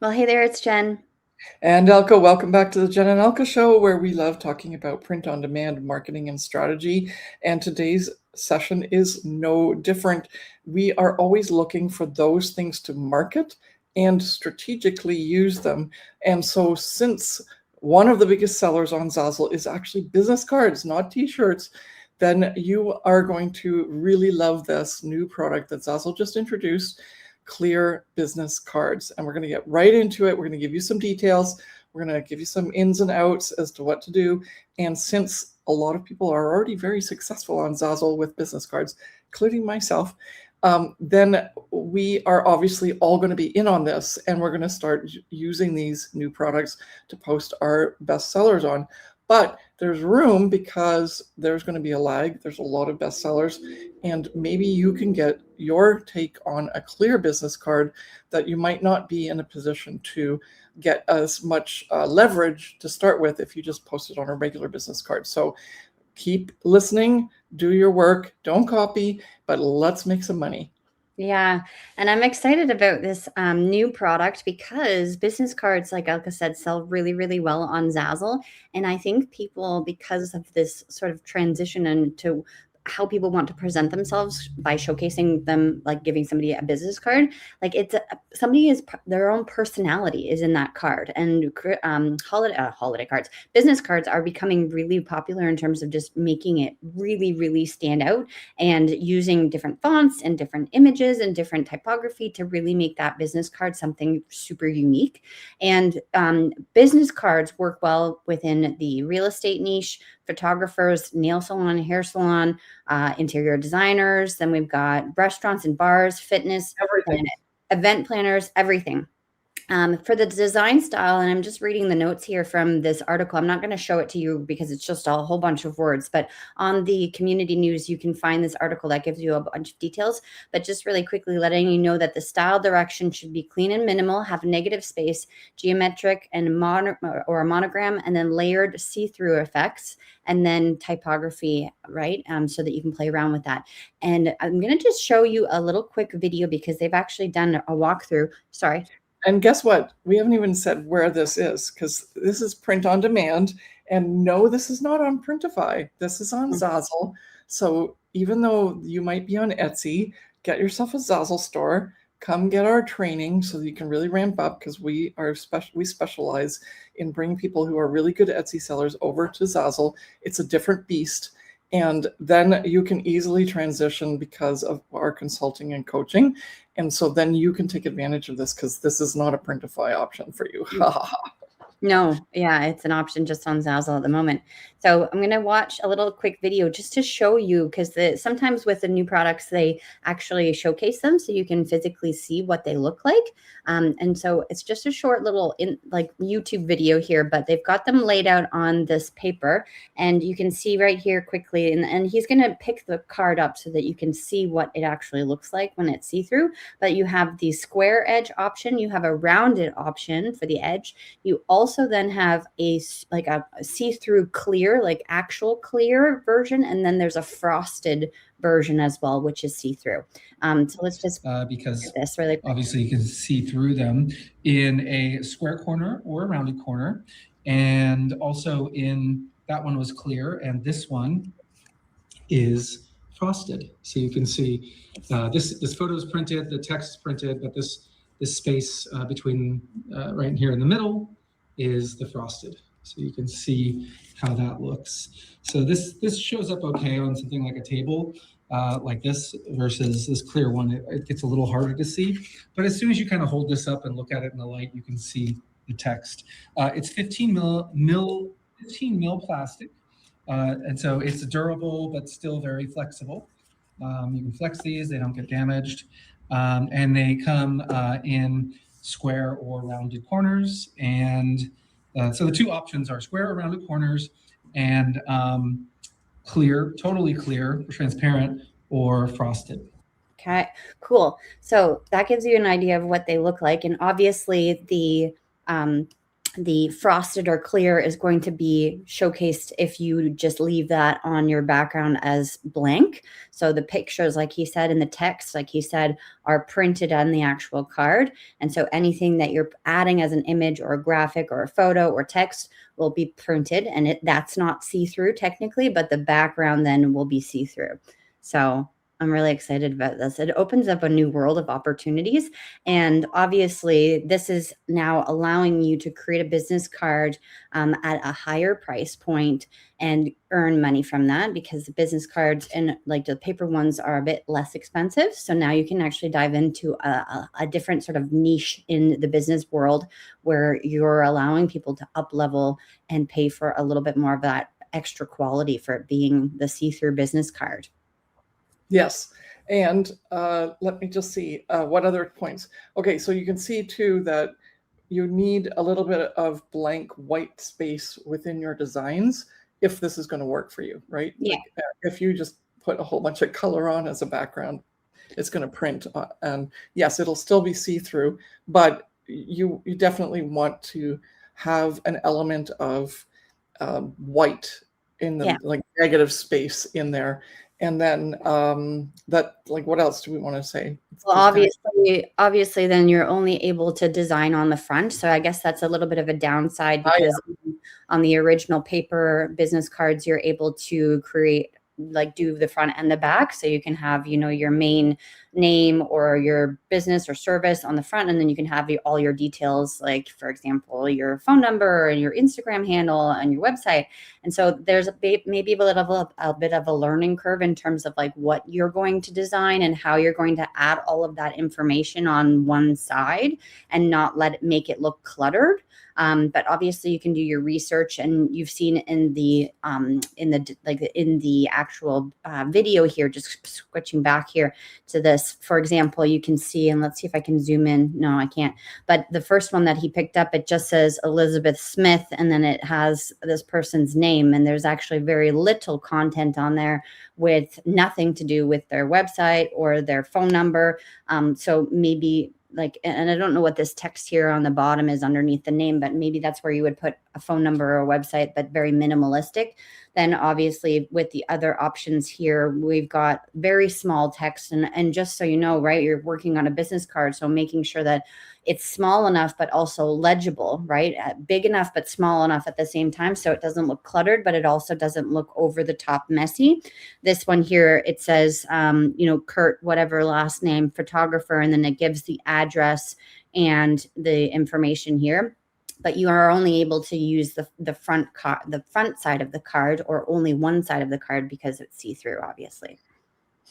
Well, hey there, it's Jen. And Elka, welcome back to the Jen and Elka Show, where we love talking about print on demand marketing and strategy. And today's session is no different. We are always looking for those things to market and strategically use them. And so, since one of the biggest sellers on Zazzle is actually business cards, not t-shirts, then you are going to really love this new product that Zazzle just introduced, clear business cards. And we're going to get right into it. We're going to give you some details. We're going to give you some ins and outs as to what to do. And since a lot of people are already very successful on Zazzle with business cards, including myself, then we are obviously all going to be in on this, and we're going to start using these new products to post our best sellers on. But there's room because there's going to be a lag. There's a lot of bestsellers, and maybe you can get your take on a clear business card that you might not be in a position to get as much leverage to start with if you just post it on a regular business card. So keep listening, do your work, don't copy, but let's make some money. Yeah, and I'm excited about this new product because business cards, like Elka said, sell really, really well on Zazzle. And I think people, because of this sort of transition into how people want to present themselves by showcasing them, like giving somebody a business card, like somebody is their own personality is in that card. And holiday cards, business cards are becoming really popular in terms of just making it really, really stand out and using different fonts and different images and different typography to really make that business card something super unique. And business cards work well within the real estate niche, photographers, nail salon, hair salon, interior designers. Then we've got restaurants and bars, fitness, Everything. event planners, everything. For the design style, and I'm just reading the notes here from this article. I'm not going to show it to you because it's just a whole bunch of words, but on the community news, you can find this article that gives you a bunch of details. But just really quickly letting you know that the style direction should be clean and minimal, have negative space, geometric and or a monogram, and then layered see-through effects, and then typography, right? So that you can play around with that. And I'm going to just show you a little quick video because they've actually done a walkthrough. Sorry. And guess what? We haven't even said where this is, because this is print on demand. And no, this is not on Printify. This is on Zazzle. So even though you might be on Etsy, get yourself a Zazzle store. Come get our training so that you can really ramp up, because we specialize in bringing people who are really good Etsy sellers over to Zazzle. It's a different beast. And then you can easily transition because of our consulting and coaching. And so then you can take advantage of this, because this is not a Printify option for you. No, yeah, it's an option just on Zazzle at the moment. So I'm going to watch a little quick video just to show you, because sometimes with the new products, they actually showcase them so you can physically see what they look like. And so it's just a short little YouTube video here, but they've got them laid out on this paper, and you can see right here quickly. And he's going to pick the card up so that you can see what it actually looks like when it's see-through. But you have the square edge option, you have a rounded option for the edge. You also then have a see-through clear, like actual clear version, and then there's a frosted version as well, which is see-through. So let's just because this really quick. Obviously you can see through them in a square corner or a rounded corner, and also in that one was clear, and this one is frosted. So you can see this photo is printed, the text is printed, but this space between right here in the middle is the frosted. So you can see how that looks. So this shows up okay on something like a table like this versus this clear one. It gets a little harder to see, but as soon as you kind of hold this up and look at it in the light, you can see the text. It's 15 mil plastic, and so it's durable but still very flexible. You can flex these; they don't get damaged, and they come in square or rounded corners. And so the two options are square or rounded corners, and clear, totally clear, transparent, or frosted. Okay, cool. So that gives you an idea of what they look like. And obviously the the frosted or clear is going to be showcased if you just leave that on your background as blank. So the pictures, like he said, and the text, like he said, are printed on the actual card. And so anything that you're adding as an image or a graphic or a photo or text will be printed, and that's not see-through technically, but the background then will be see-through. So I'm really excited about this. It opens up a new world of opportunities. And obviously, this is now allowing you to create a business card at a higher price point and earn money from that, because the business cards and like the paper ones are a bit less expensive. So now you can actually dive into a different sort of niche in the business world where you're allowing people to up level and pay for a little bit more of that extra quality for it being the see-through business card. Yes. And let me just see what other points. Okay, so you can see too that you need a little bit of blank white space within your designs if this is going to work for you, right? Yeah. Like if you just put a whole bunch of color on as a background, it's going to print. And yes, it'll still be see-through, but you definitely want to have an element of white in the like negative space in there. And then that, like, what else do we want to say? Well, obviously, then you're only able to design on the front. So I guess that's a little bit of a downside, because on the original paper business cards, you're able to create, like, do the front and the back. So you can have, your main name or your business or service on the front, and then you can have all your details, like, for example, your phone number and your Instagram handle and your website. And so there's maybe a bit of a learning curve in terms of like what you're going to design and how you're going to add all of that information on one side and not make it look cluttered. But obviously you can do your research, and you've seen in the actual video here, just switching back here to this, for example, you can see, and let's see if I can zoom in. No, I can't. But the first one that he picked up, it just says Elizabeth Smith, and then it has this person's name, and there's actually very little content on there with nothing to do with their website or their phone number. So maybe, like, and I don't know what this text here on the bottom is underneath the name, but maybe that's where you would put a phone number or a website, but very minimalistic. Then obviously with the other options here, we've got very small text, and just so you know, right, you're working on a business card, so making sure that it's small enough but also legible, right? Big enough but small enough at the same time, so it doesn't look cluttered, but it also doesn't look over the top messy. This one here, it says, Kurt, whatever last name, photographer, and then it gives the address and the information here. But you are only able to use the front side of the card, or only one side of the card, because it's see-through, obviously.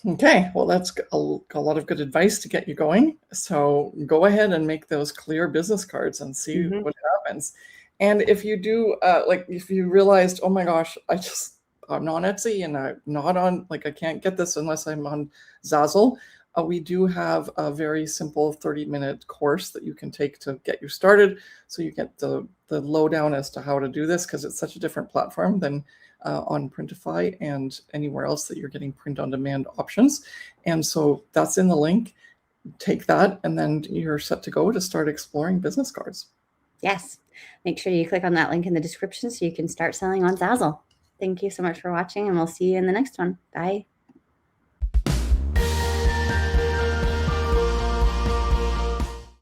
Okay, well, that's a lot of good advice to get you going. So go ahead and make those clear business cards and see what happens. And if you do, if you realized, oh my gosh, I'm not on Etsy, and I'm not on, I can't get this unless I'm on Zazzle, we do have a very simple 30-minute course that you can take to get you started. So you get the lowdown as to how to do this, because it's such a different platform than on Printify and anywhere else that you're getting print-on-demand options. And so that's in the link. Take that, and then you're set to go to start exploring business cards. Yes. Make sure you click on that link in the description so you can start selling on Zazzle. Thank you so much for watching, and we'll see you in the next one. Bye.